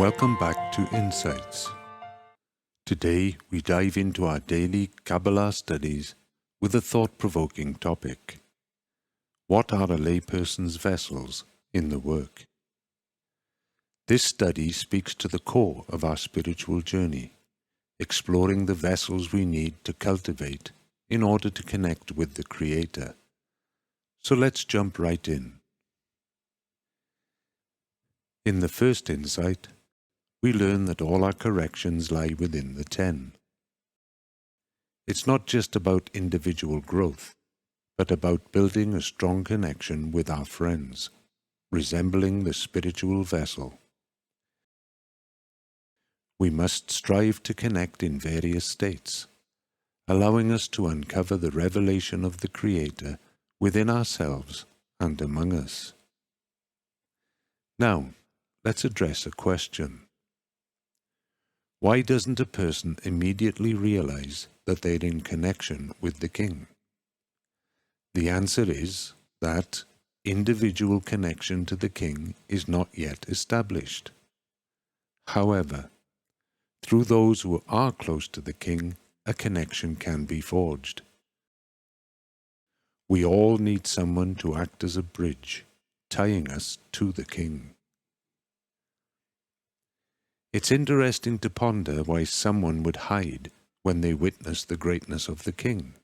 Welcome back to Insights. Today we dive into our daily Kabbalah studies with a thought-provoking topic. What are a layperson's vessels in the work? This study speaks to the core of our spiritual journey, exploring the vessels we need to cultivate in order to connect with the Creator. So let's jump right in. In the first insight, we learn that all our corrections lie within the 10. It's not just about individual growth, but about building a strong connection with our friends, resembling the spiritual vessel. We must strive to connect in various states, allowing us to uncover the revelation of the Creator within ourselves and among us. Now, let's address a question. Why doesn't a person immediately realize that they're in connection with the King? The answer is that individual connection to the King is not yet established. However, through those who are close to the King, a connection can be forged. We all need someone to act as a bridge, tying us to the King. It's interesting to ponder why someone would hide when they witness the greatness of the King.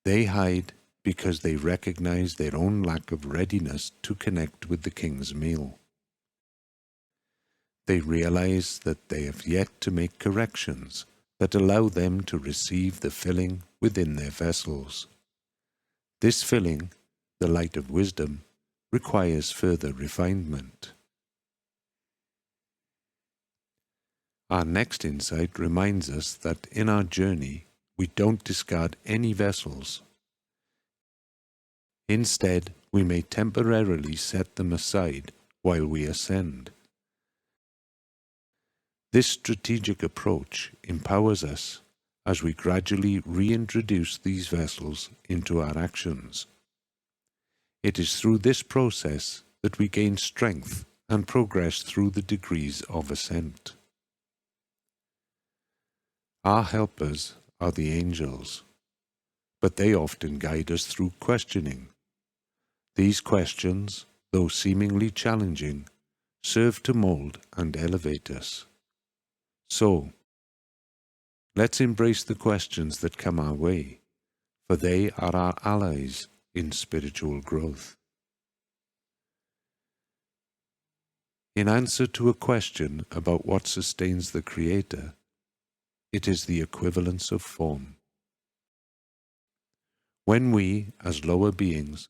They hide because they recognize their own lack of readiness to connect with the King's meal. They realize that they have yet to make corrections that allow them to receive the filling within their vessels. This filling, the light of wisdom, requires further refinement. Our next insight reminds us that in our journey, we don't discard any vessels. Instead, we may temporarily set them aside while we ascend. This strategic approach empowers us as we gradually reintroduce these vessels into our actions. It is through this process that we gain strength and progress through the degrees of ascent. Our helpers are the angels, but they often guide us through questioning. These questions, though seemingly challenging, serve to mold and elevate us. So, let's embrace the questions that come our way, for they are our allies in spiritual growth. In answer to a question about what sustains the Creator, it is the equivalence of form. When we, as lower beings,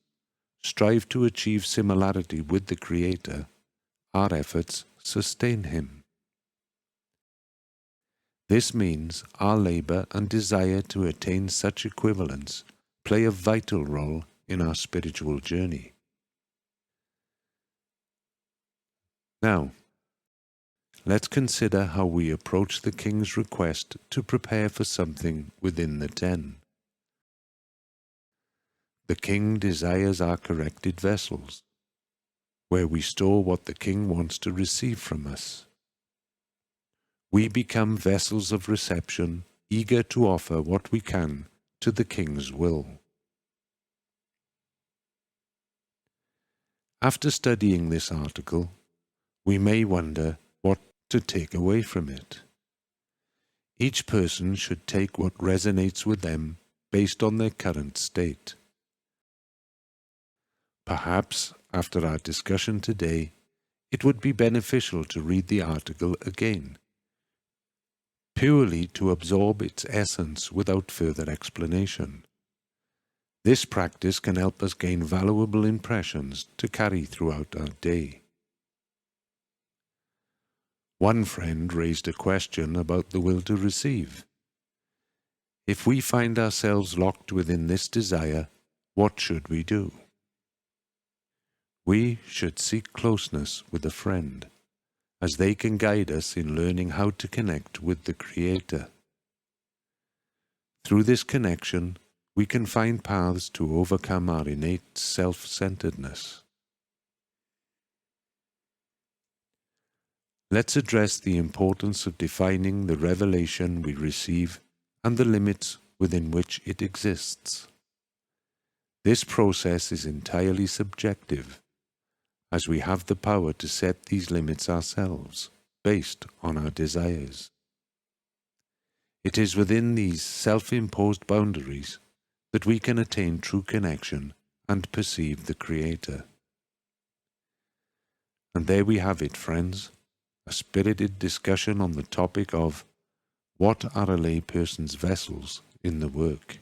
strive to achieve similarity with the Creator, our efforts sustain Him. This means our labor and desire to attain such equivalence play a vital role in our spiritual journey. Now, let's consider how we approach the King's request to prepare for something within the 10. The King desires our corrected vessels, where we store what the King wants to receive from us. We become vessels of reception, eager to offer what we can to the King's will. After studying this article, we may wonder what to take away from it. Each person should take what resonates with them based on their current state. Perhaps, after our discussion today, it would be beneficial to read the article again, purely to absorb its essence without further explanation. This practice can help us gain valuable impressions to carry throughout our day. One friend raised a question about the will to receive. If we find ourselves locked within this desire, what should we do? We should seek closeness with a friend, as they can guide us in learning how to connect with the Creator. Through this connection, we can find paths to overcome our innate self-centeredness. let's address the importance of defining the revelation we receive and the limits within which it exists. This process is entirely subjective, as we have the power to set these limits ourselves, based on our desires. It is within these self-imposed boundaries that we can attain true connection and perceive the Creator. And there we have it, friends, a spirited discussion on the topic of what are a layperson's vessels in the work.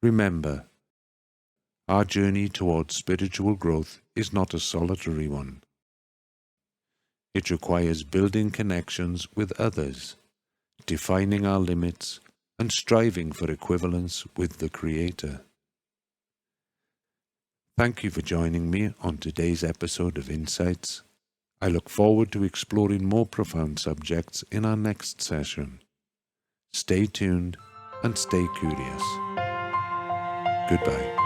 Remember, our journey towards spiritual growth is not a solitary one. It requires building connections with others, defining our limits, and striving for equivalence with the Creator. Thank you for joining me on today's episode of Insights. I look forward to exploring more profound subjects in our next session. Stay tuned and stay curious. Goodbye.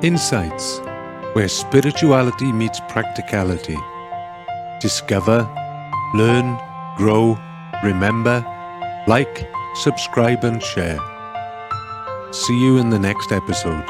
Insights, where spirituality meets practicality. Discover, learn, grow, remember, like, subscribe and share. See you in the next episode.